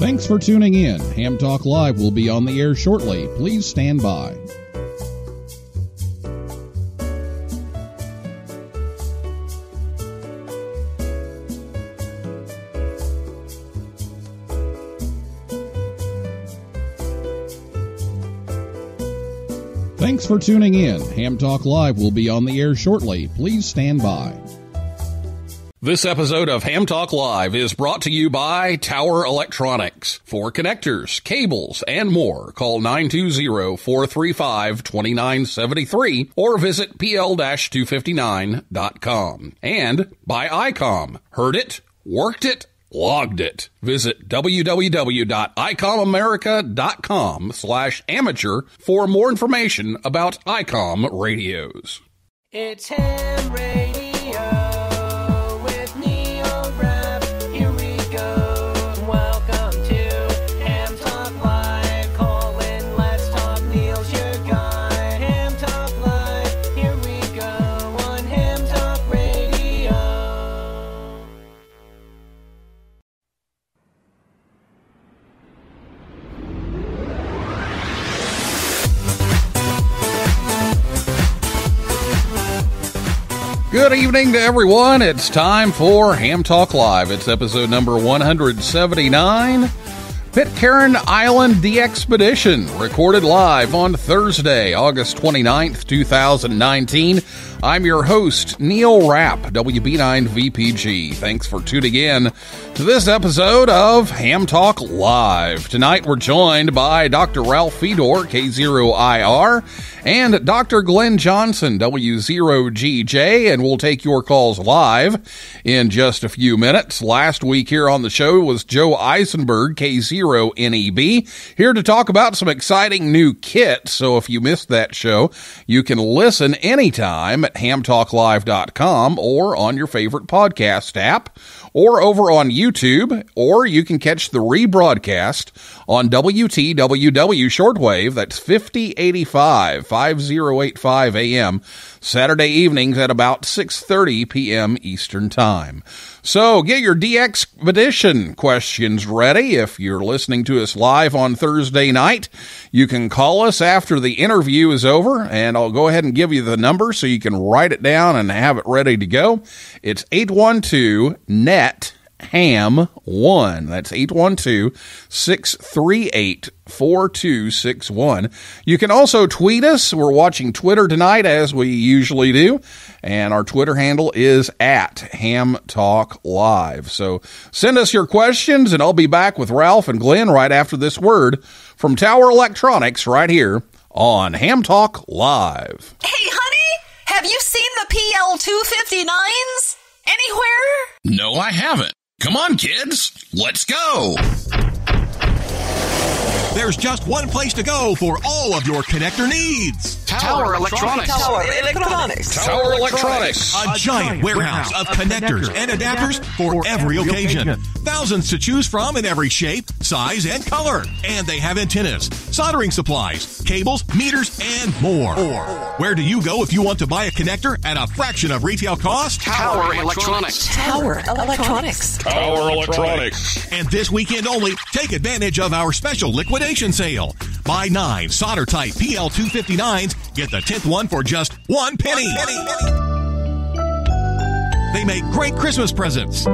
Thanks for tuning in. Ham Talk Live will be on the air shortly. Please stand by. Thanks for tuning in. Ham Talk Live will be on the air shortly. Please stand by. This episode of Ham Talk Live is brought to you by Tower Electronics. For connectors, cables, and more, call 920-435-2973 or visit pl-259.com. And by ICOM. Heard it? Worked it? Logged it. Visit www.icomamerica.com/amateur for more information about ICOM radios. It's Ham Radio with Neil Rapp. Here we go. Welcome to Ham Talk Live. Call in, let's talk. Neil's your guy. Ham Talk Live. Here we go on Ham Talk Radio. Good evening to everyone. It's time for Ham Talk Live. It's episode number 179. Pitcarin Island DXpedition, recorded live on Thursday, August 29th, 2019. I'm your host, Neil Rapp, WB9VPG. Thanks for tuning in to this episode of Ham Talk Live. Tonight we're joined by Dr. Ralph Fedor, K0IR, and Dr. Glenn Johnson, W0GJ, and we'll take your calls live in just a few minutes. Last week here on the show was Joe Eisenberg, K0NEB, here to talk about some exciting new kits. So if you missed that show, you can listen anytime at hamtalklive.com or on your favorite podcast app or over on YouTube, or you can catch the rebroadcast on WTWW shortwave. That's 5085 AM, Saturday evenings at about 6:30 p.m. Eastern Time. So get your DXpedition questions ready. If you're listening to us live on Thursday night, you can call us after the interview is over, and I'll go ahead and give you the number so you can write it down and have it ready to go. It's 812-NET-HAM1. That's 812-638-4261. You can also tweet us. We're watching Twitter tonight, as we usually do, and our Twitter handle is @HamTalkLive. So send us your questions, and I'll be back with Ralph and Glenn right after this word from Tower Electronics right here on Ham Talk Live. Hey, honey, have you seen the PL259s anywhere? No, I haven't. Come on, kids. Let's go. There's just one place to go for all of your connector needs. Tower Electronics. Tower Electronics. Tower Electronics. A giant warehouse of connectors and adapters for every occasion. Thousands to choose from in every shape, size, and color. And they have antennas, soldering supplies, cables, meters, and more. Where do you go if you want to buy a connector at a fraction of retail cost? Tower Electronics. Tower Electronics. Tower Electronics. And this weekend only, take advantage of our special liquidation sale. Buy 9 solder-type PL259s, get the 10th one for just $1 penny. They make great Christmas presents.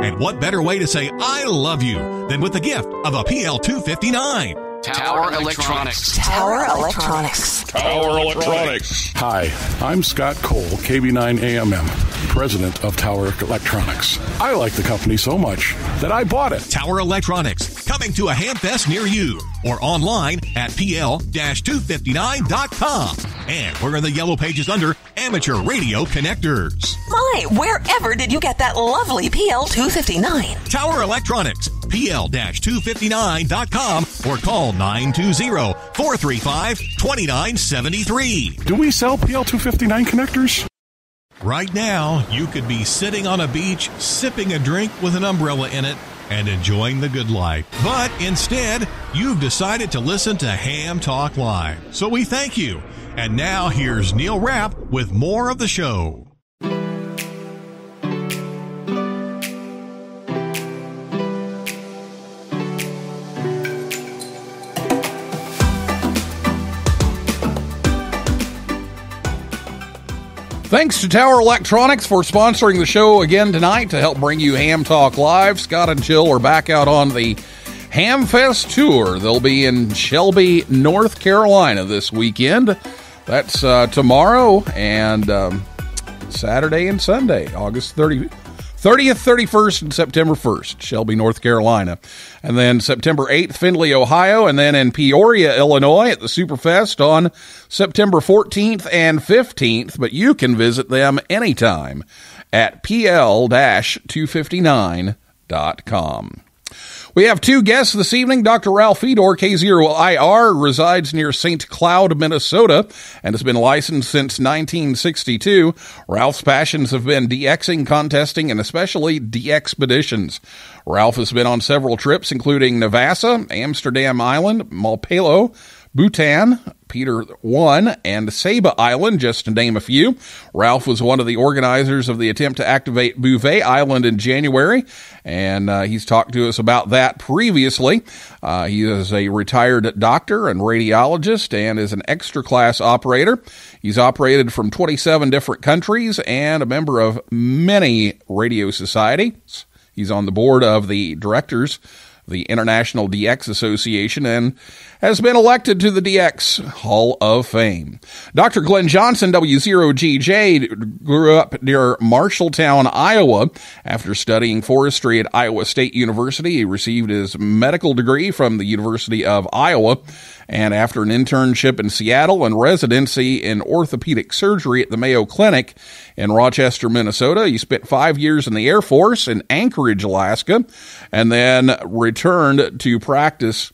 And what better way to say I love you than with the gift of a PL259? Tower Electronics. Tower Electronics. Tower Electronics. Hi, I'm Scott Cole, KB9AMM, president of Tower Electronics. I like the company so much that I bought it. Tower Electronics, coming to a Hamfest near you, or online at pl-259.com. And we're in the yellow pages under Amateur Radio Connectors. My, wherever did you get that lovely PL259? Tower Electronics, pl-259.com, or call 920-435-2973. Do we sell PL259 connectors? Right now, you could be sitting on a beach, sipping a drink with an umbrella in it, and enjoying the good life. But instead, you've decided to listen to Ham Talk Live. So we thank you. And now here's Neil Rapp with more of the show. Thanks to Tower Electronics for sponsoring the show again tonight to help bring you Ham Talk Live. Scott and Jill are back out on the Hamfest tour. They'll be in Shelby, North Carolina this weekend. That's tomorrow and Saturday and Sunday, August 30th, 31st, and September 1st, Shelby, North Carolina. And then September 8th, Findlay, Ohio, and then in Peoria, Illinois at the Superfest on September 14th and 15th. But you can visit them anytime at pl-259.com. We have two guests this evening. Dr. Ralph Fedor, K0IR, resides near St. Cloud, Minnesota, and has been licensed since 1962. Ralph's passions have been DXing, contesting, and especially DXpeditions. Ralph has been on several trips, including Navassa, Amsterdam Island, Malpelo, Bhutan, Peter 1, and Saba Island, just to name a few. Ralph was one of the organizers of the attempt to activate Bouvet Island in January, and he's talked to us about that previously. He is a retired doctor and radiologist and is an extra class operator. He's operated from 27 different countries and a member of many radio societies. He's on the board of the directors the International DX Association, and has been elected to the DX Hall of Fame. Dr. Glenn Johnson, W0GJ, grew up near Marshalltown, Iowa. After studying forestry at Iowa State University, he received his medical degree from the University of Iowa, and after an internship in Seattle and residency in orthopedic surgery at the Mayo Clinic in Rochester, Minnesota, he spent 5 years in the Air Force in Anchorage, Alaska, and then returned to practice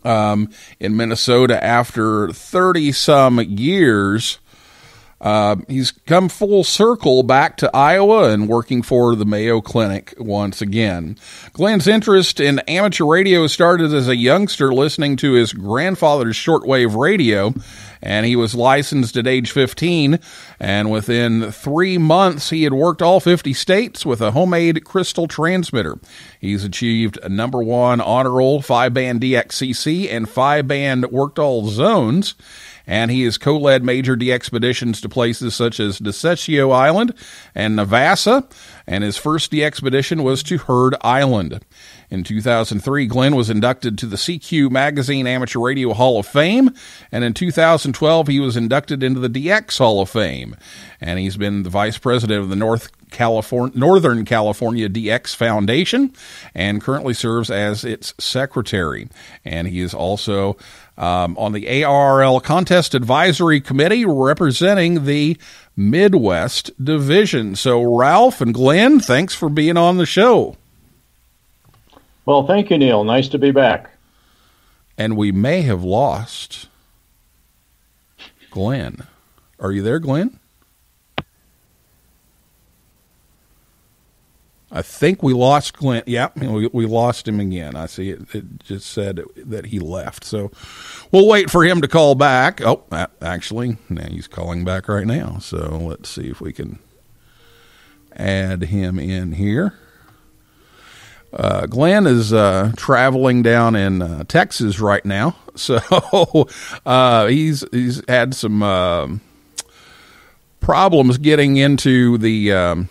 in Minnesota after 30-some years. He's come full circle back to Iowa and working for the Mayo Clinic once again. Glenn's interest in amateur radio started as a youngster listening to his grandfather's shortwave radio, and he was licensed at age 15, and within 3 months he had worked all 50 states with a homemade crystal transmitter. He's achieved a #1 honor roll, 5-band DXCC, and 5-band worked all zones, and he has co-led major DXpeditions to places such as Deseccio Island and Navassa, and his first DXpedition was to Heard Island. In 2003, Glenn was inducted to the CQ Magazine Amateur Radio Hall of Fame, and in 2012, he was inducted into the DX Hall of Fame. And he's been the vice president of the Northern California DX Foundation, and currently serves as its secretary. And he is also on the ARRL Contest Advisory Committee representing the Midwest Division. So, Ralph and Glenn, thanks for being on the show. Well, thank you, Neil. Nice to be back. And we may have lost Glenn. Are you there, Glenn? I think we lost Glenn. Yeah, we lost him again. I see it. It just said that he left. So we'll wait for him to call back. Oh, actually, he's calling back right now. So let's see if we can add him in here. Glenn is traveling down in Texas right now, so he's had some problems getting into the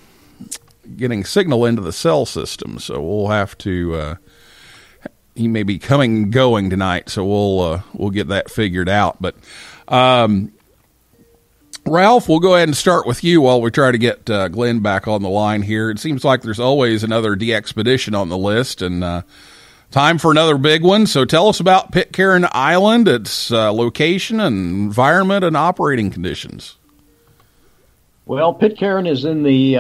getting signal into the cell system. So we'll have to. He may be coming and going tonight, so we'll get that figured out. But Ralph, we'll go ahead and start with you while we try to get Glenn back on the line here. It seems like there's always another DXpedition on the list, and time for another big one. So tell us about Pitcairn Island, its location and environment and operating conditions. Well, Pitcairn is in the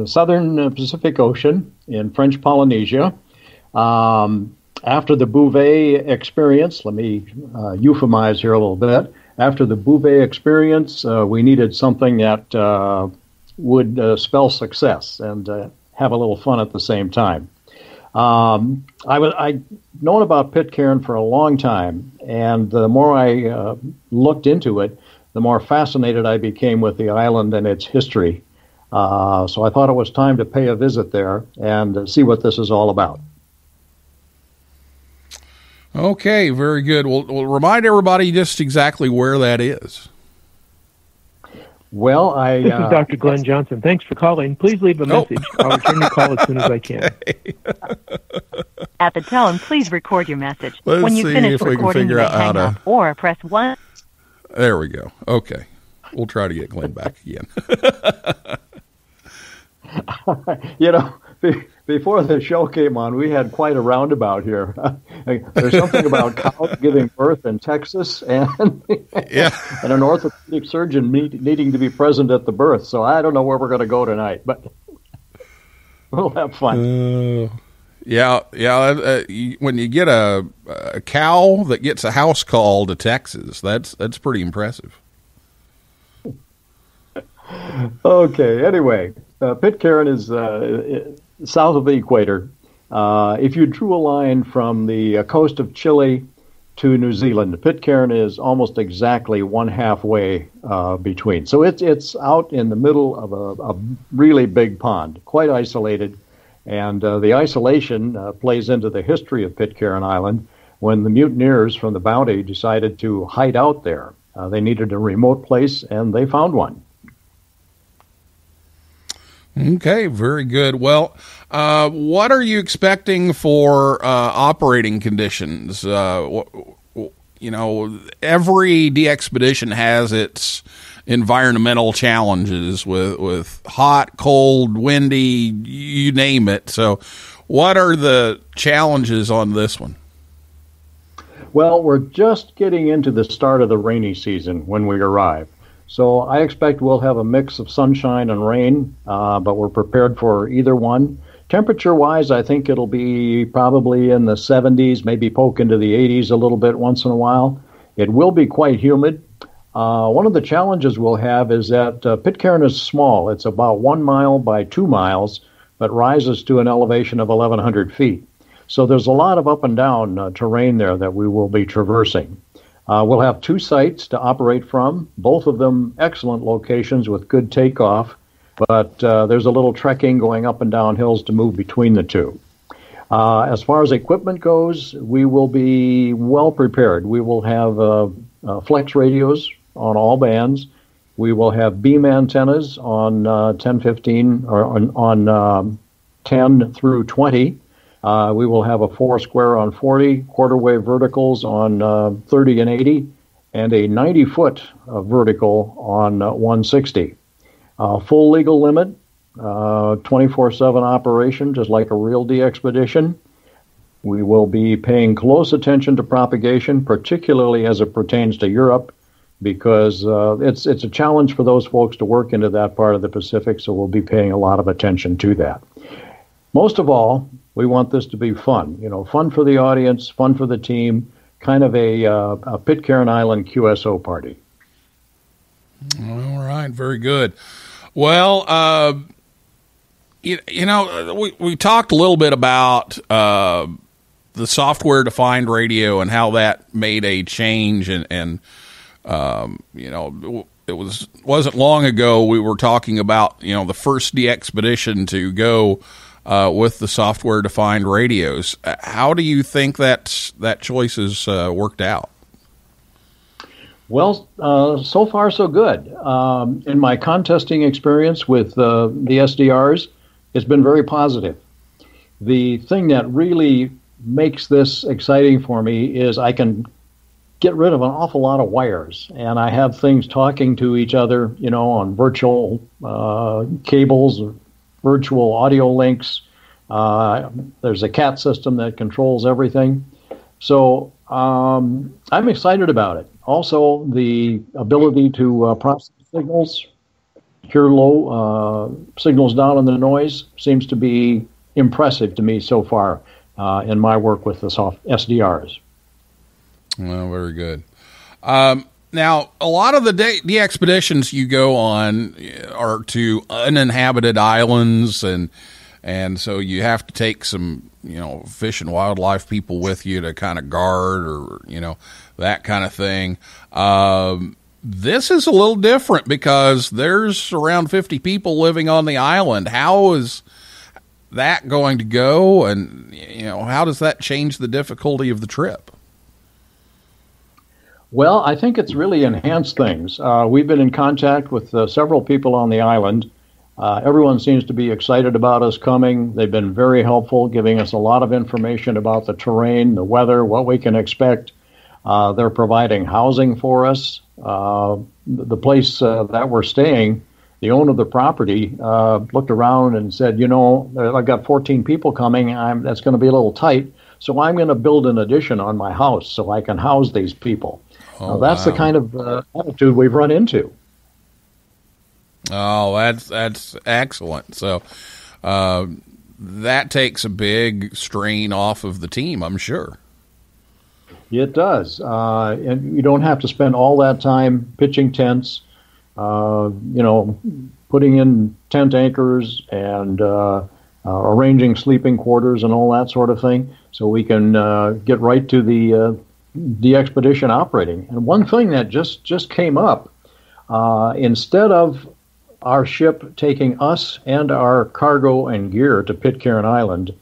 southern Pacific Ocean in French Polynesia. After the Bouvet experience, let me euphemize here a little bit. After the Bouvet experience, we needed something that would spell success and have a little fun at the same time. I'd known about Pitcairn for a long time, and the more I looked into it, the more fascinated I became with the island and its history. So I thought it was time to pay a visit there and see what this is all about. Okay, very good. We'll remind everybody just exactly where that is. Well, This is Dr. Glenn Johnson. Thanks for calling. Please leave a message. I'll return your call as soon as I can. At the tone, please record your message. Let's when you see finish if we can recording, figure you out may how hang to- up or press 1. There we go. Okay. We'll try to get Glenn back again. Before the show came on, we had quite a roundabout here. There's something about cows giving birth in Texas and and an orthopedic surgeon needing to be present at the birth. So I don't know where we're going to go tonight, but we'll have fun. When you get a cow that gets a house call to Texas, that's pretty impressive. Okay. Anyway, Pitcairn is south of the equator. If you drew a line from the coast of Chile to New Zealand, Pitcairn is almost exactly one halfway between. So it's out in the middle of a really big pond, quite isolated. And the isolation plays into the history of Pitcairn Island when the mutineers from the Bounty decided to hide out there. They needed a remote place, and they found one. Okay, very good. Well, what are you expecting for operating conditions? Every DXpedition has its environmental challenges with hot, cold, windy, you name it. So what are the challenges on this one? Well, we're just getting into the start of the rainy season when we arrive. So I expect we'll have a mix of sunshine and rain, but we're prepared for either one. Temperature-wise, I think it'll be probably in the 70s, maybe poke into the 80s a little bit once in a while. It will be quite humid. One of the challenges we'll have is that Pitcairn is small. It's about 1 mile by 2 miles, but rises to an elevation of 1,100 feet. So there's a lot of up and down terrain there that we will be traversing. We'll have 2 sites to operate from, both of them excellent locations with good takeoff, but there's a little trekking going up and down hills to move between the two. As far as equipment goes, we will be well prepared. We will have flex radios on all bands. We will have beam antennas on 1015 or on 10 through 20. We will have a 4 square on 40, quarter wave verticals on 30 and 80, and a 90-foot vertical on 160. Full legal limit, 24/7 operation, just like a real DXpedition. We will be paying close attention to propagation, particularly as it pertains to Europe, because it's a challenge for those folks to work into that part of the Pacific, so we'll be paying a lot of attention to that. Most of all, we want this to be fun, fun for the audience, fun for the team, kind of a Pitcairn Island QSO party. All right, very good. Well, we talked a little bit about the software-defined radio and how that made a change, and it wasn't long ago we were talking about the first DXpedition to go with the software-defined radios. How do you think that choice has worked out? Well, so far so good. In my contesting experience with the SDRs, it's been very positive. The thing that really makes this exciting for me is I can get rid of an awful lot of wires, and I have things talking to each other, on virtual cables, virtual audio links. There's a CAT system that controls everything. So I'm excited about it. Also, the ability to process signals, hear low signals down in the noise, seems to be impressive to me so far in my work with the SDRs. Well, very good. Now, a lot of the DXpeditions you go on are to uninhabited islands, and so you have to take some, fish and wildlife people with you to kind of guard or, that kind of thing. This is a little different because there's around 50 people living on the island. How is that going to go? And, how does that change the difficulty of the trip? Well, I think it's really enhanced things. We've been in contact with several people on the island. Everyone seems to be excited about us coming. They've been very helpful, giving us a lot of information about the terrain, the weather, what we can expect. They're providing housing for us. The place that we're staying, the owner of the property looked around and said, I've got 14 people coming. That's going to be a little tight. So I'm going to build an addition on my house so I can house these people. That's the kind of attitude we've run into. Oh, that's excellent. So that takes a big strain off of the team, I'm sure. It does. And you don't have to spend all that time pitching tents, putting in tent anchors and arranging sleeping quarters and all that sort of thing. So we can get right to the DXpedition operating. And one thing that just came up, instead of our ship taking us and our cargo and gear to Pitcairn Island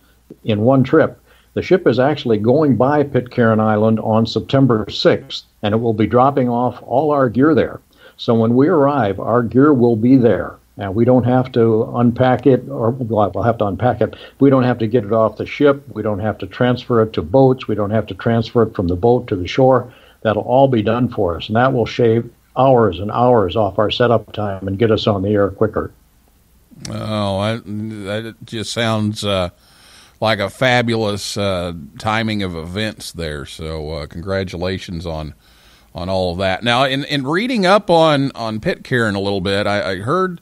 in one trip, the ship is actually going by Pitcairn Island on September 6th, and it will be dropping off all our gear there. So when we arrive, our gear will be there. And we don't have to unpack it, or we'll have to unpack it. We don't have to get it off the ship. We don't have to transfer it to boats. We don't have to transfer it from the boat to the shore. That'll all be done for us, and that will shave hours and hours off our setup time and get us on the air quicker. Oh, that just sounds like a fabulous timing of events there. So congratulations on all of that. Now, in reading up on Pitcairn a little bit, I heard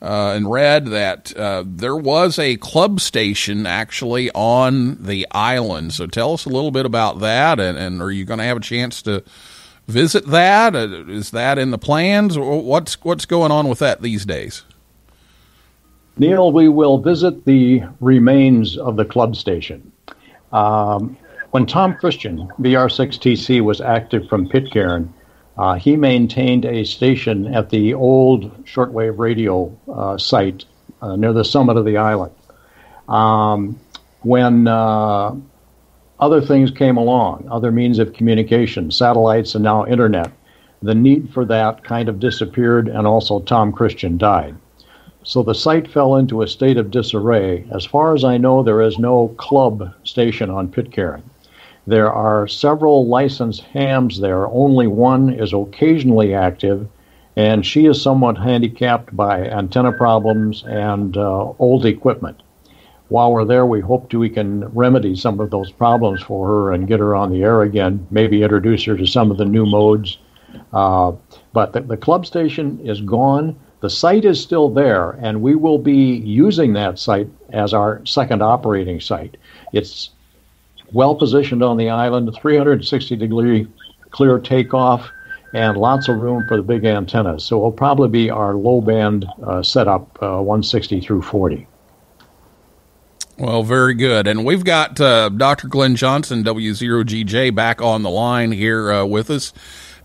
and read that there was a club station actually on the island. So tell us a little bit about that, and are you going to have a chance to visit that? Is that in the plans? What's going on with that these days? Neil, we will visit the remains of the club station. When Tom Christian, BR6TC, was active from Pitcairn, he maintained a station at the old shortwave radio site near the summit of the island. When other things came along, other means of communication, satellites and now internet, the need for that kind of disappeared, and also Tom Christian died. So the site fell into a state of disarray. As far as I know, there is no club station on Pitcairn. There are several licensed hams there. Only one is occasionally active, and she is somewhat handicapped by antenna problems and old equipment. While we're there, we hope we can remedy some of those problems for her and get her on the air again, maybe introduce her to some of the new modes. But the club station is gone. The site is still there, and we will be using that site as our second operating site. It's well positioned on the island, 360-degree clear takeoff, and lots of room for the big antennas. So it'll probably be our low-band setup, 160 through 40. Well, very good. And we've got Dr. Glenn Johnson, W0GJ, back on the line here with us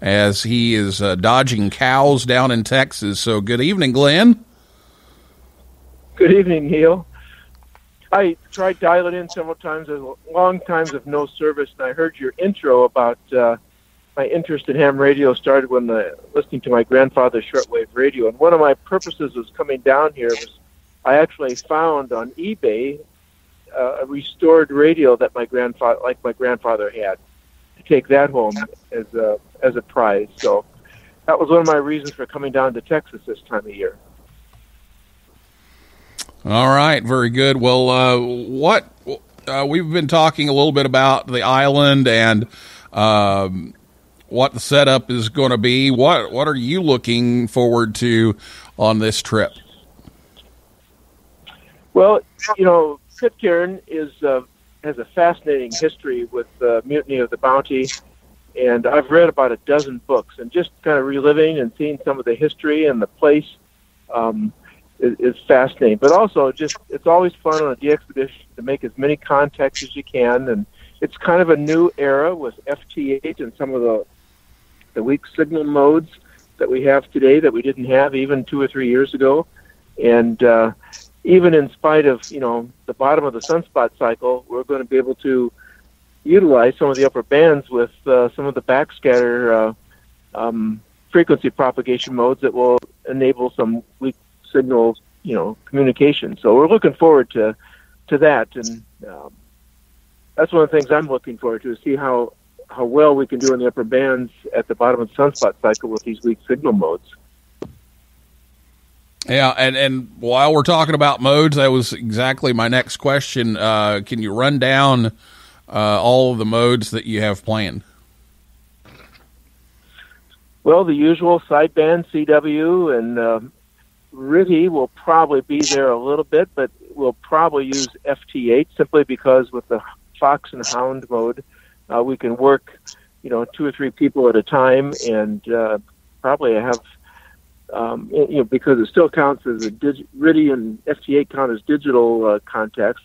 as he is dodging cows down in Texas. So good evening, Glenn. Good evening, Neil. I tried dialing in several times. There's long times of no service, and I heard your intro about my interest in ham radio started when listening to my grandfather's shortwave radio. And one of my purposes was coming down here was I actually found on eBay a restored radio that my grandfather had, to take that home as a prize. So that was one of my reasons for coming down to Texas this time of year. All right, very good. Well, we've been talking a little bit about the island and what the setup is going to be. What are you looking forward to on this trip? Well, Pitcairn has a fascinating history with the Mutiny of the Bounty, and I've read about a dozen books, and just kind of reliving and seeing some of the history and the place is fascinating. But also, it's always fun on a DXpedition to make as many contacts as you can, and it's kind of a new era with FT8 and some of the weak signal modes that we have today that we didn't have even 2 or 3 years ago. And even in spite of, the bottom of the sunspot cycle, we're going to be able to utilize some of the upper bands with some of the backscatter frequency propagation modes that will enable some weak signal, communication. So we're looking forward to that, and that's one of the things I'm looking forward to see how well we can do in the upper bands at the bottom of the sunspot cycle with these weak signal modes. Yeah, and while we're talking about modes, that was exactly my next question. Can you run down all of the modes that you have planned? Well, the usual sideband CW and RTTY will probably be there a little bit, but we'll probably use FT8 simply because with the Fox and Hound mode, we can work, 2 or 3 people at a time, and probably have, because it still counts as a RTTY and FT8 count as digital contacts,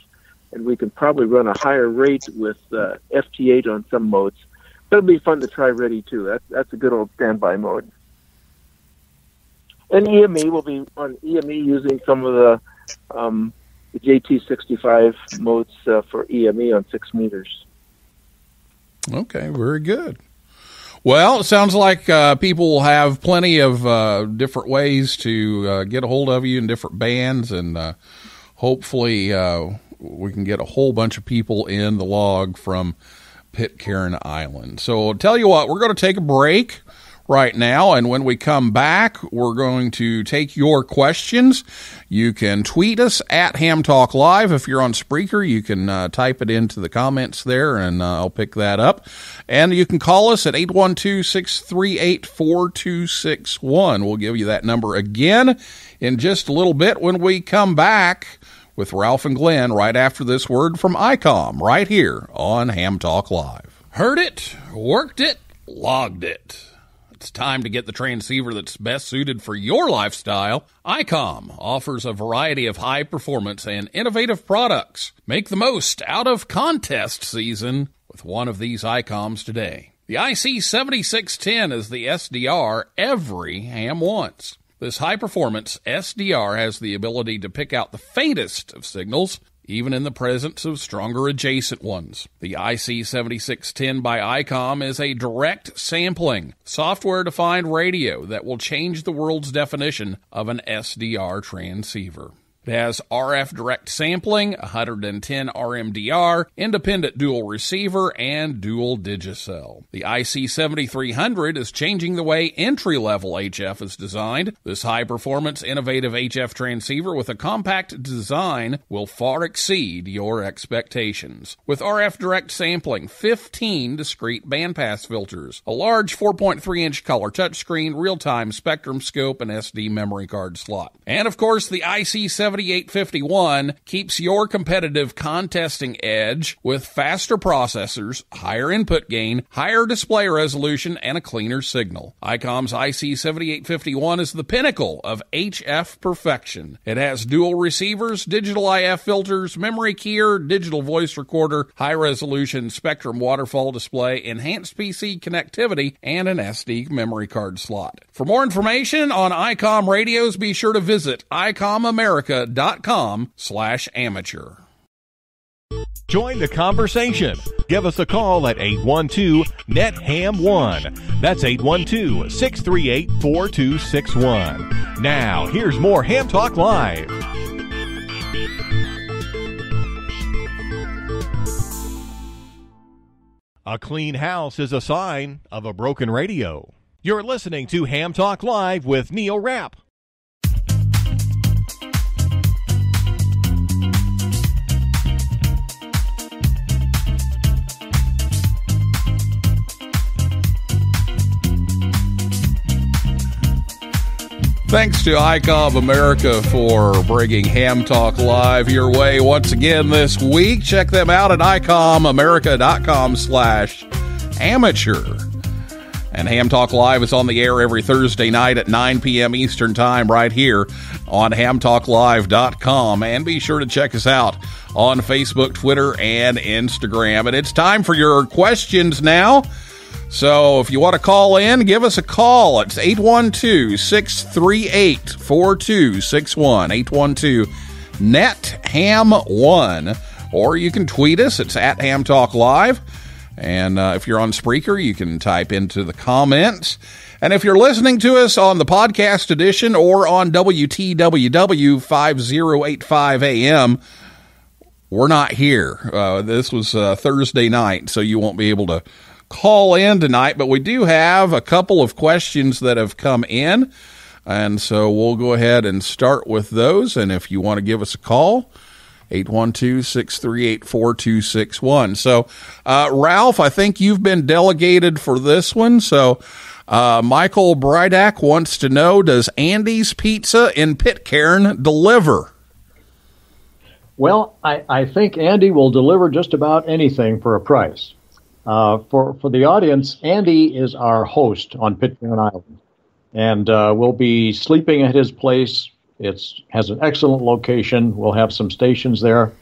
and we can probably run a higher rate with FT8 on some modes. But it'll be fun to try RTTY too. That's a good old standby mode. And EME will be on EME using some of the JT65 modes for EME on 6 meters. Okay, very good. Well, it sounds like people will have plenty of different ways to get a hold of you in different bands, and hopefully we can get a whole bunch of people in the log from Pitcairn Island. So I'll tell you what, we're going to take a break right now, and when we come back, we're going to take your questions. You can tweet us at Ham Talk Live. If you're on Spreaker, you can type it into the comments there, and I'll pick that up. And you can call us at 812-638-4261. We'll give you that number again in just a little bit when we come back with Ralph and Glenn right after this word from ICOM right here on Ham Talk Live. Heard it, worked it, logged it. It's time to get the transceiver that's best suited for your lifestyle. ICOM offers a variety of high-performance and innovative products. Make the most out of contest season with one of these ICOMs today. The IC7610 is the SDR every ham wants. This high-performance SDR has the ability to pick out the faintest of signals, even in the presence of stronger adjacent ones. The IC7610 by ICOM is a direct sampling, software-defined radio that will change the world's definition of an SDR transceiver. It has RF direct sampling, 110 RMDR, independent dual receiver, and dual digicell. The IC7300 is changing the way entry-level HF is designed. This high-performance, innovative HF transceiver with a compact design will far exceed your expectations. With RF direct sampling, 15 discrete bandpass filters, a large 4.3-inch color touchscreen, real-time spectrum scope, and SD memory card slot. And, of course, the IC7851 keeps your competitive contesting edge with faster processors, higher input gain, higher display resolution, and a cleaner signal. ICOM's IC7851 is the pinnacle of HF perfection. It has dual receivers, digital IF filters, memory keyer, digital voice recorder, high-resolution spectrum waterfall display, enhanced PC connectivity, and an SD memory card slot. For more information on ICOM radios, be sure to visit ICOMAmerica.com/amateur. Join the conversation. Give us a call at 812-NET-HAM1. That's 812-638-4261. Now, here's more Ham Talk Live. A clean house is a sign of a broken radio. You're listening to Ham Talk Live with Neil Rapp. Thanks to ICOM America for bringing Ham Talk Live your way once again this week. Check them out at ICOMAmerica.com/amateur. And Ham Talk Live is on the air every Thursday night at 9 p.m. Eastern Time right here on hamtalklive.com. And be sure to check us out on Facebook, Twitter, and Instagram. And it's time for your questions now. So if you want to call in, give us a call. It's 812-638-4261, 812-NET-HAM1. Or you can tweet us. It's at Ham Talk Live. And if you're on Spreaker, you can type into the comments. And if you're listening to us on the podcast edition or on WTWW 5085 AM, we're not here. This was Thursday night, so you won't be able to call in tonight. But we do have a couple of questions that have come in, and so we'll go ahead and start with those. And if you want to give us a call, 812-638-4261. So, Ralph, I think you've been delegated for this one. So, Michael Brydak wants to know, does Andy's Pizza in Pitcairn deliver? Well, I think Andy will deliver just about anything for a price. For the audience, Andy is our host on Pitcairn Island, and we'll be sleeping at his place. It has an excellent location. We'll have some stations there.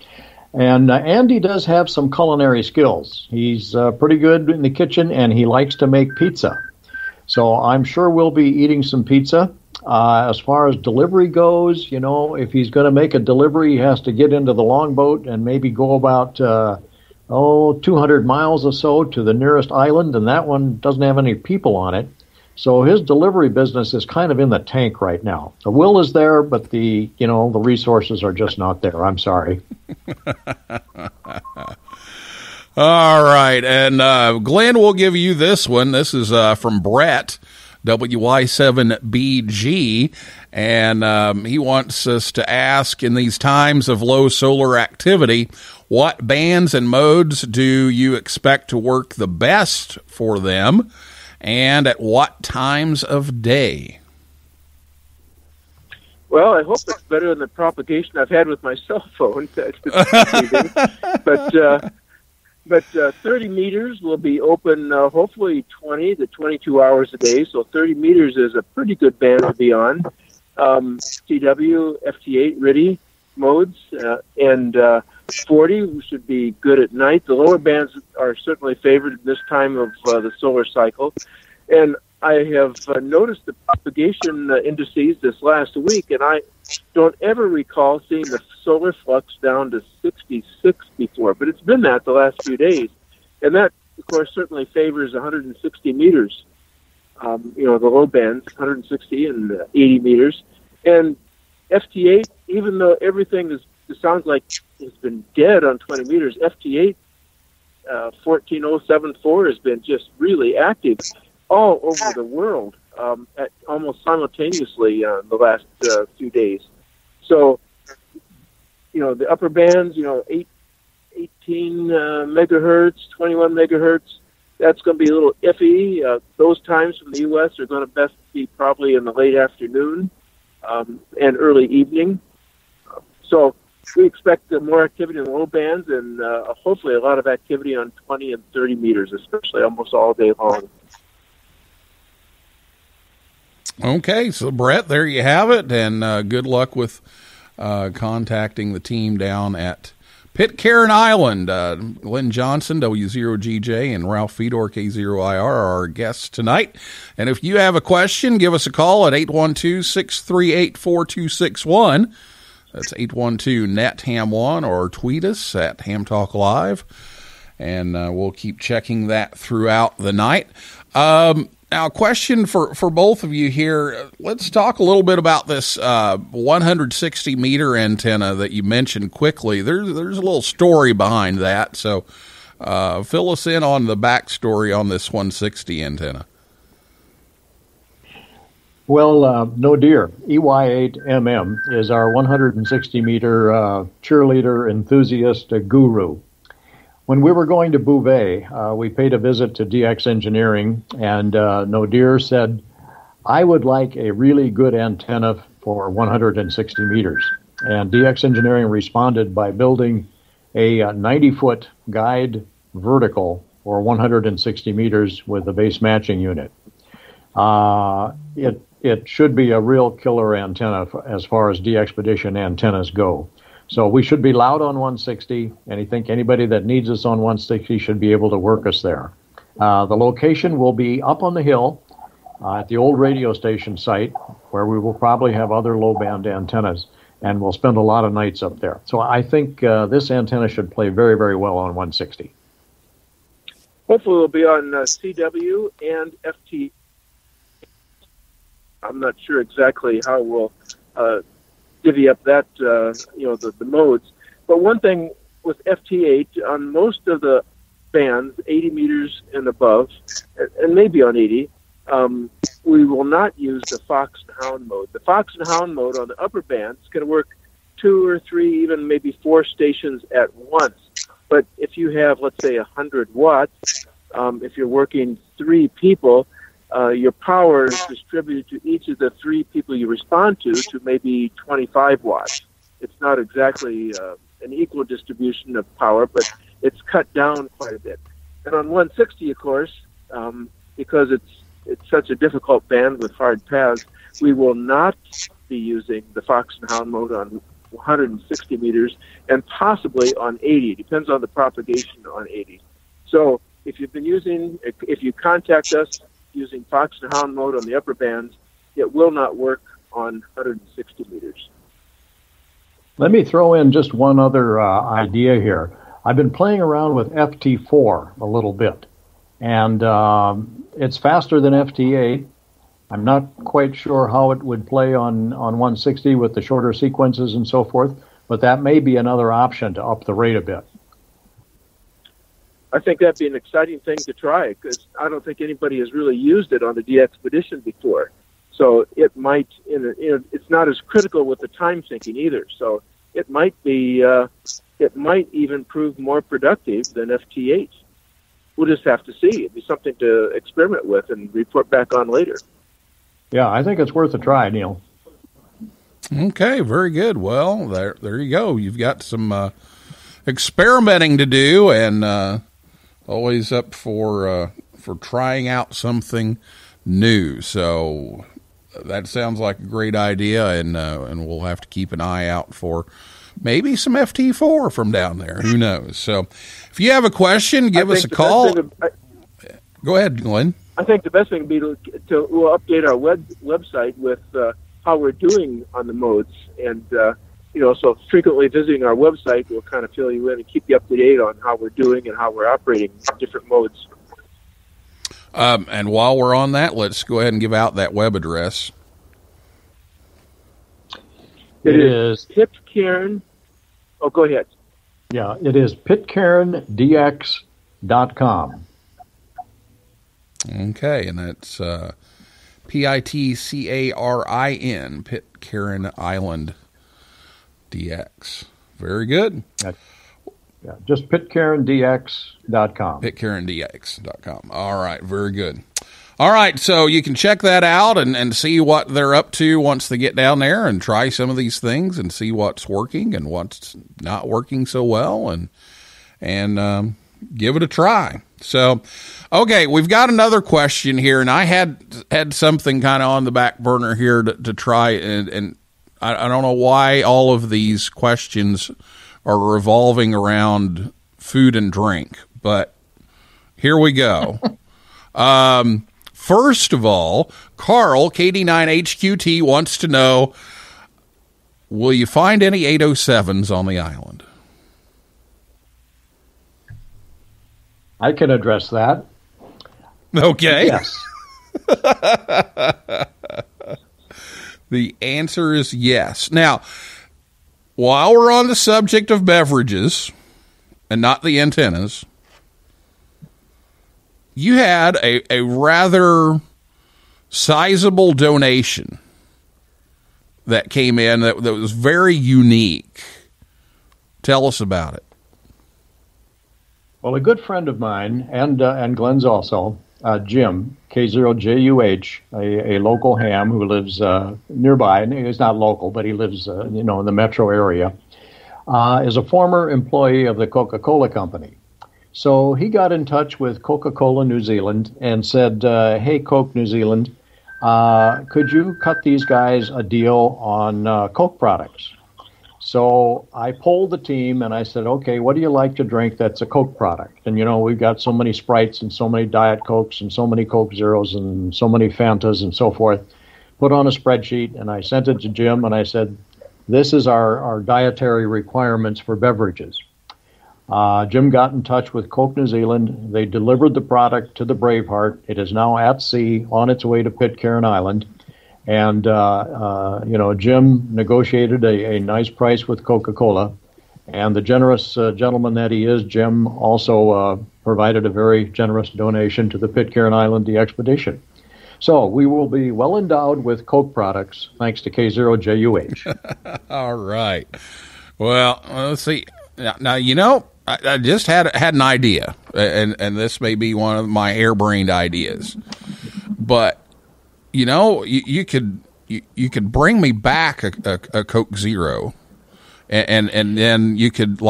And Andy does have some culinary skills. He's pretty good in the kitchen, and he likes to make pizza. So I'm sure we'll be eating some pizza. As far as delivery goes, if he's going to make a delivery, he has to get into the longboat and maybe go about 200 miles or so to the nearest island, and that one doesn't have any people on it. So his delivery business is kind of in the tank right now. The will is there, but the resources are just not there. I'm sorry. All right, and Glenn will give you this one. This is from Brett, WY7BG, and he wants us to ask, in these times of low solar activity, what bands and modes do you expect to work the best for them, and at what times of day? Well, I hope it's better than the propagation I've had with my cell phone. But 30 meters will be open hopefully 20 to 22 hours a day. So 30 meters is a pretty good band to be on. TW, FT8, RIDI modes, and 40 should be good at night. The lower bands are certainly favored at this time of the solar cycle. And I have noticed the propagation indices this last week, and I don't ever recall seeing the solar flux down to 66 before, but it's been that the last few days. And that, of course, certainly favors 160 meters, the low bands, 160 and 80 meters. And FT8, even though everything it sounds like has been dead on 20 meters, FT8 14074 has been just really active all over the world, almost simultaneously the last few days. So, the upper bands, 18 megahertz, 21 megahertz, that's going to be a little iffy. Those times from the U.S. are going to best be probably in the late afternoon and early evening. So we expect more activity in the low bands and hopefully a lot of activity on 20 and 30 meters, especially almost all day long. Okay, so Brett, there you have it, and good luck with contacting the team down at Pitcairn Island. Glenn Johnson, W0GJ, and Ralph Fedor, K0IR, are our guests tonight. And if you have a question, give us a call at 812-638-4261. That's 812-NET-HAM1, or tweet us at Ham Talk Live, and we'll keep checking that throughout the night. Now, a question for both of you here. Let's talk a little bit about this 160-meter antenna that you mentioned quickly. There's a little story behind that, so fill us in on the backstory on this 160 antenna. Well, no dear. EY8MM is our 160-meter cheerleader enthusiast guru. When we were going to Bouvet, we paid a visit to DX Engineering, and Nodir said, I would like a really good antenna for 160 meters. And DX Engineering responded by building a 90-foot guide vertical for 160 meters with a base matching unit. It should be a real killer antenna as far as DXpedition antennas go. So we should be loud on 160, and I think anybody that needs us on 160 should be able to work us there. The location will be up on the hill at the old radio station site, where we will probably have other low-band antennas, and we'll spend a lot of nights up there. So I think this antenna should play very, very well on 160. Hopefully we'll be on CW and FT. I'm not sure exactly how we'll divvy up that, the modes. But one thing with FT8, on most of the bands, 80 meters and above, and maybe on 80, we will not use the Fox and Hound mode. The Fox and Hound mode on the upper bands can work 2 or 3, even maybe 4 stations at once. But if you have, let's say, 100 watts, if you're working 3 people, your power is distributed to each of the 3 people you respond to maybe 25 watts. It's not exactly an equal distribution of power, but it's cut down quite a bit. And on 160, of course, because it's such a difficult band with hard paths, we will not be using the Fox and Hound mode on 160 meters and possibly on 80. Depends on the propagation on 80. So if you contact us using Fox and Hound mode on the upper bands, it will not work on 160 meters. Let me throw in just one other idea here. I've been playing around with FT4 a little bit, and it's faster than FT8. I'm not quite sure how it would play on 160 with the shorter sequences and so forth, but that may be another option to up the rate a bit. I think that'd be an exciting thing to try, because I don't think anybody has really used it on the DXpedition before. So it might, it's not as critical with the time syncing either. So it might be, it might even prove more productive than FT8. We'll just have to see. It'd be something to experiment with and report back on later. Yeah, I think it's worth a try, Neil. Okay, very good. Well, there you go. You've got some experimenting to do, and always up for trying out something new. So that sounds like a great idea, and we'll have to keep an eye out for maybe some FT4 from down there. Who knows? So if you have a question, give us a call. Go ahead, Glenn. I think the best thing would be we'll update our website with how we're doing on the modes. And, so frequently visiting our website will kind of fill you in and keep you up to date on how we're doing and how we're operating different modes. And while we're on that, let's go ahead and give out that web address. It is Pitcarin. Oh, go ahead. Yeah, it is pitcarindx.com. Okay, and that's Pitcarin, Pitcarin Island DX. Very good. Yeah, just pitcarindx.com. Pitcarindx.com. All right, very good. All right, so you can check that out and see what they're up to once they get down there and try some of these things and see what's working and what's not working so well and give it a try. So, okay, we've got another question here, and I had something kind of on the back burner here to try, and I don't know why all of these questions are revolving around food and drink, but here we go. First of all, Carl, KD9HQT, wants to know, will you find any 807s on the island? I can address that. Okay. Yes. The answer is yes. Now, while we're on the subject of beverages and not the antennas, you had a rather sizable donation that came in that was very unique. Tell us about it. Well, a good friend of mine, and Glenn's also, Jim, K0IR, a local ham who lives nearby, and he's not local, but he lives, in the metro area, is a former employee of the Coca-Cola Company. So he got in touch with Coca-Cola New Zealand and said, hey, Coke New Zealand, could you cut these guys a deal on Coke products? So I polled the team and I said, okay, what do you like to drink that's a Coke product? And, we've got so many Sprites and so many Diet Cokes and so many Coke Zeros and so many Fantas and so forth. Put on a spreadsheet, and I sent it to Jim and I said, this is our dietary requirements for beverages. Jim got in touch with Coke New Zealand. They delivered the product to the Braveheart. It is now at sea on its way to Pitcairn Island. And, Jim negotiated a nice price with Coca-Cola. And the generous gentleman that he is, Jim, also provided a very generous donation to the Pitcairn Island DXpedition. So we will be well endowed with Coke products, thanks to K0JUH. All right. Well, let's see. Now I just had an idea, and this may be one of my harebrained ideas, but you could bring me back a Coke Zero, and then you could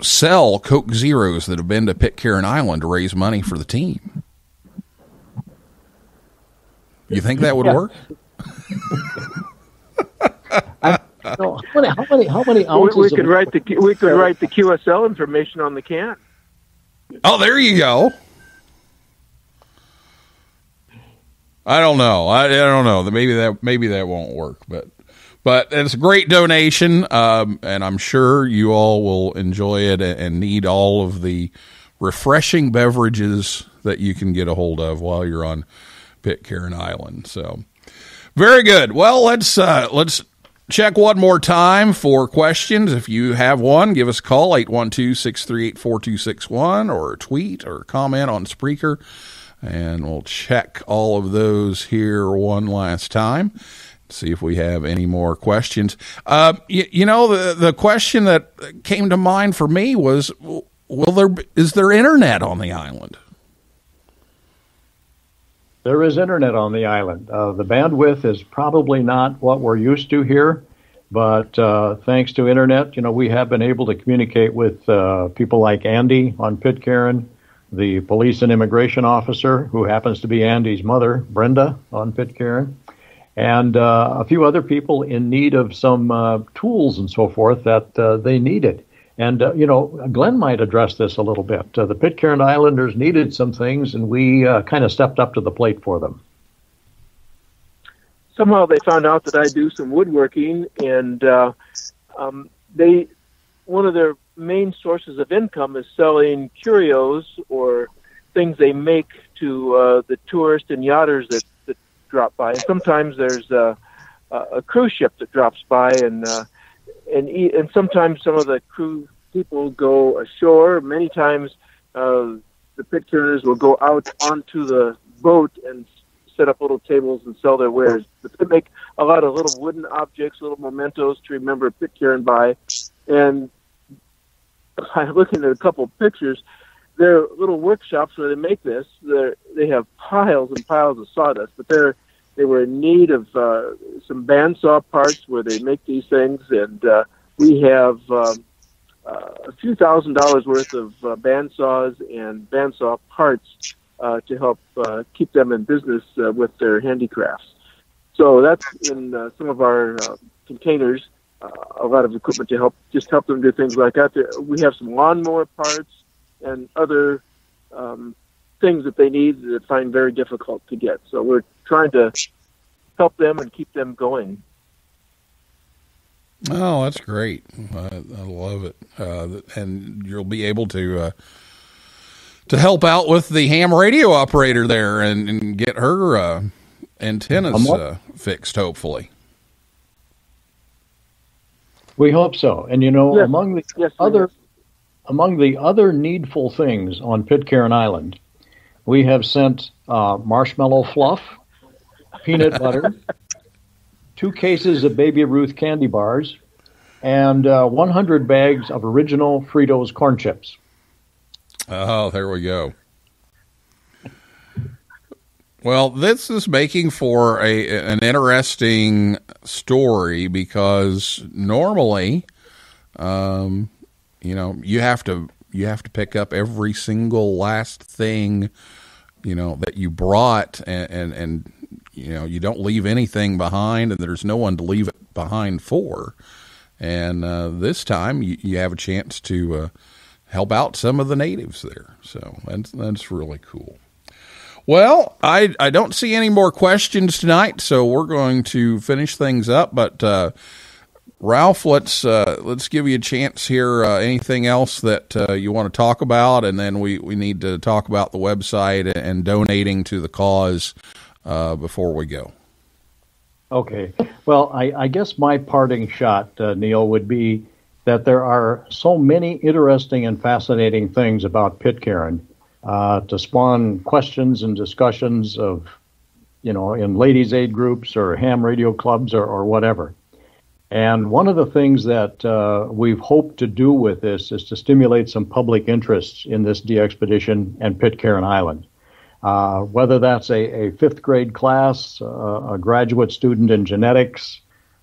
sell Coke Zeros that have been to Pitcairn Island to raise money for the team. You think that would work? How many ounces? We could write the QSL information on the can. Oh, there you go. I don't know. I don't know. Maybe that won't work, but it's a great donation, and I'm sure you all will enjoy it and need all of the refreshing beverages that you can get a hold of while you're on Pitcairn Island. So, very good. Well, let's check one more time for questions. If you have one, give us a call, 812-638-4261, or tweet or comment on Spreaker, and we'll check all of those here one last time, see if we have any more questions. The question that came to mind for me was, is there internet on the island? There is internet on the island. The bandwidth is probably not what we're used to here, but thanks to internet, we have been able to communicate with people like Andy on Pitcairn, the police and immigration officer, who happens to be Andy's mother, Brenda, on Pitcairn, and a few other people in need of some tools and so forth that they needed. And, Glenn might address this a little bit. The Pitcairn Islanders needed some things, and we kind of stepped up to the plate for them. Somehow they found out that I do some woodworking, and one of their main sources of income is selling curios or things they make to the tourists and yachters that drop by. And sometimes there's a cruise ship that drops by, and sometimes some of the crew people go ashore. Many times the Pitcairners will go out onto the boat and set up little tables and sell their wares. But they make a lot of little wooden objects, little mementos to remember Pitcairn by. And I'm looking at a couple of pictures. They're little workshops where they make this. They have piles and piles of sawdust, but they were in need of some bandsaw parts where they make these things, and we have a few $1,000s worth of bandsaws and bandsaw parts to help keep them in business with their handicrafts. So that's in some of our containers, a lot of equipment to help them do things like that. We have some lawnmower parts and other things that they need that find very difficult to get. So we're trying to help them and keep them going. Oh, that's great. I love it. And you'll be able to help out with the ham radio operator there and get her antennas fixed, hopefully. We hope so. And yes. Among the other needful things on Pitcairn Island, we have sent marshmallow fluff, peanut butter, 2 cases of Baby Ruth candy bars, and 100 bags of original Fritos corn chips. Oh, there we go. Well, this is making for an interesting story, because normally, you have to pick up every single last thing, that you brought, and you don't leave anything behind, and there's no one to leave it behind for. And this time you have a chance to help out some of the natives there. So that's really cool. Well, I don't see any more questions tonight, so we're going to finish things up. But Ralph, let's give you a chance here. Anything else that you want to talk about, and then we need to talk about the website and donating to the cause before we go. Okay. Well, I guess my parting shot, Neil, would be that there are so many interesting and fascinating things about Pitcairn to spawn questions and discussions of, in ladies' aid groups or ham radio clubs or whatever. And one of the things that we've hoped to do with this is to stimulate some public interest in this DXpedition and Pitcairn Island. Whether that's a fifth grade class, a graduate student in genetics,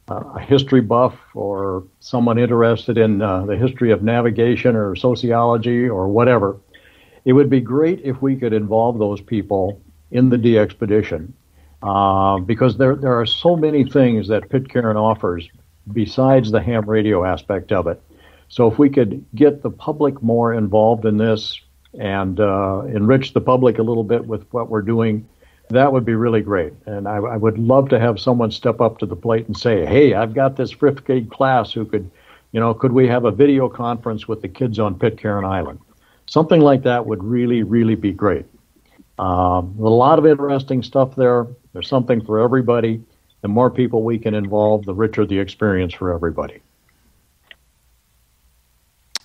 a history buff, or someone interested in the history of navigation or sociology or whatever, it would be great if we could involve those people in the DXpedition because there are so many things that Pitcairn offers besides the ham radio aspect of it. So if we could get the public more involved in this and enrich the public a little bit with what we're doing, that would be really great. And I would love to have someone step up to the plate and say, hey, I've got this fifth grade class who could we have a video conference with the kids on Pitcairn Island? Something like that would really, really be great. A lot of interesting stuff there. There's something for everybody. The more people we can involve, the richer the experience for everybody.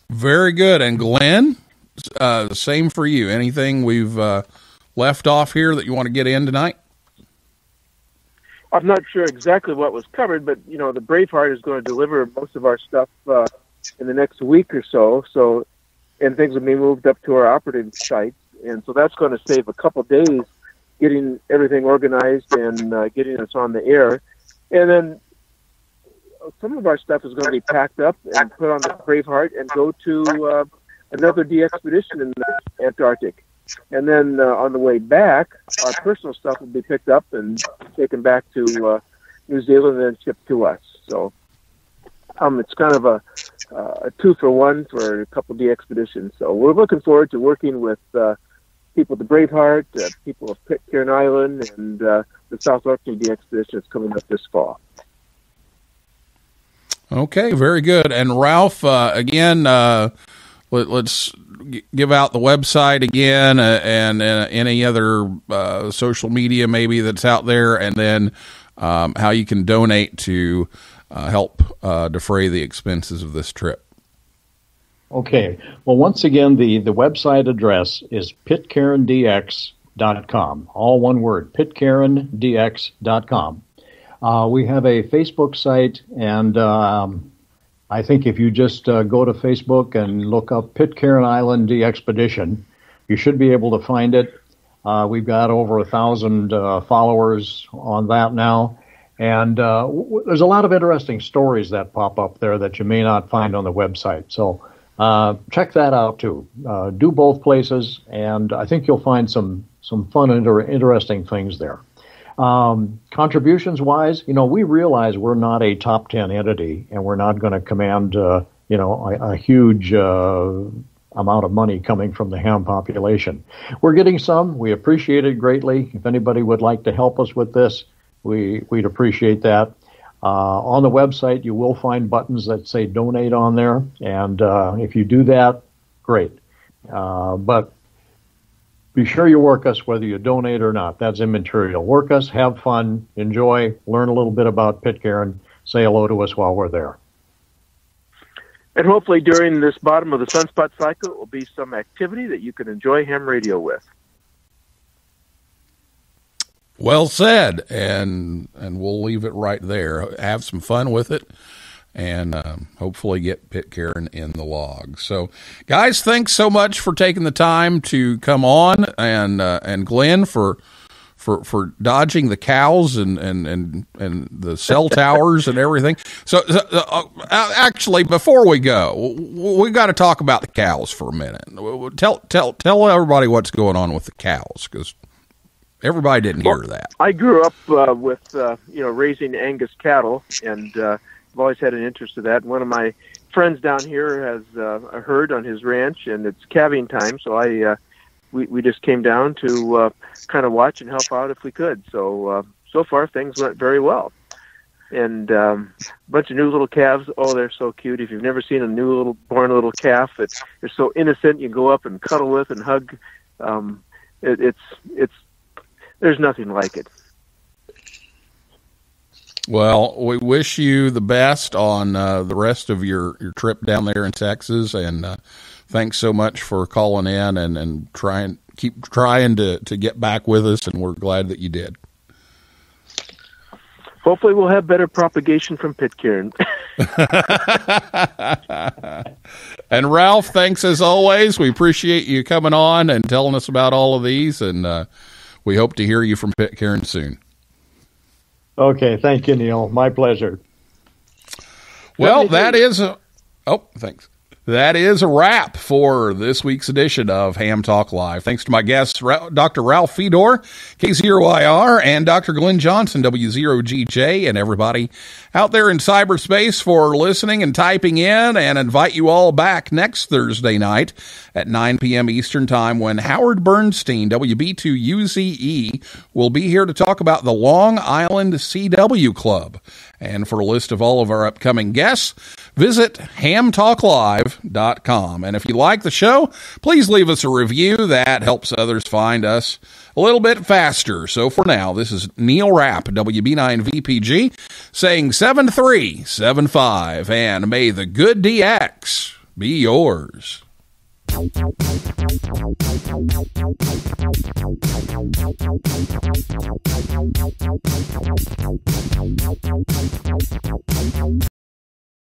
Very good. And Glenn, same for you. Anything we've left off here that you want to get in tonight? I'm not sure exactly what was covered, but the Braveheart is going to deliver most of our stuff in the next week or so. And things will be moved up to our operating site, and so that's going to save a couple days getting everything organized and getting us on the air. And then some of our stuff is going to be packed up and put on the Braveheart and go to another DXpedition in the Antarctic. And then on the way back, our personal stuff will be picked up and taken back to New Zealand and shipped to us. So it's kind of a 2-for-1 for a couple DXpeditions. So we're looking forward to working with people at the Braveheart, people of Pitcairn Island, and the South Orkney DXpedition that's coming up this fall. Okay, very good. And Ralph, again, let's give out the website again and any other social media maybe that's out there, and then how you can donate to help defray the expenses of this trip. Okay. Well, once again, the website address is pitcairndx.com. All one word, pitcairndx.com. We have a Facebook site, and I think if you just go to Facebook and look up Pitcairn Island DXpedition, you should be able to find it. We've got over 1,000 followers on that now. And there's a lot of interesting stories that pop up there that you may not find on the website. So check that out, too. Do both places, and I think you'll find some fun and interesting things there. Contributions-wise, we realize we're not a top 10 entity, and we're not going to command, a huge amount of money coming from the ham population. We're getting some. We appreciate it greatly. If anybody would like to help us with this, we'd appreciate that. On the website, you will find buttons that say donate on there, and if you do that, great. But be sure you work us whether you donate or not. That's immaterial. Work us, have fun, enjoy, learn a little bit about Pitcairn, say hello to us while we're there. And hopefully during this bottom of the sunspot cycle will be some activity that you can enjoy ham radio with. Well said, and we'll leave it right there. Have some fun with it, and hopefully get Pitcairn in the log. So, guys, thanks so much for taking the time to come on, and Glenn for dodging the cows and the cell towers and everything. So actually, before we go, we've got to talk about the cows for a minute. Tell everybody what's going on with the cows, because everybody didn't hear that. I grew up with raising Angus cattle, and I've always had an interest in that. And one of my friends down here has a herd on his ranch, and it's calving time, so we just came down to kind of watch and help out if we could. So so far things went very well. and a bunch of new little calves. Oh, they're so cute. If you've never seen a born little calf, they're so innocent. You go up and cuddle with and hug. It's there's nothing like it. Well, we wish you the best on the rest of your trip down there in Texas, and thanks so much for calling in and keep trying to get back with us, and we're glad that you did. Hopefully we'll have better propagation from Pitcairn. And Ralph, thanks as always. We appreciate you coming on and telling us about all of these, and we hope to hear you from Pitcairn soon. Okay, thank you, Neil. My pleasure. Well, thanks. That is a wrap for this week's edition of Ham Talk Live. Thanks to my guests, Dr. Ralph Fedor, K0IR, and Dr. Glenn Johnson, W0GJ, and everybody out there in cyberspace for listening and typing in, and invite you all back next Thursday night at 9 p.m. Eastern Time when Howard Bernstein, WB2UZE, will be here to talk about the Long Island CW Club. And for a list of all of our upcoming guests, visit hamtalklive.com. And if you like the show, please leave us a review. That helps others find us a little bit faster. So for now, this is Neil Rapp, WB9VPG, saying 7375, and may the good DX be yours.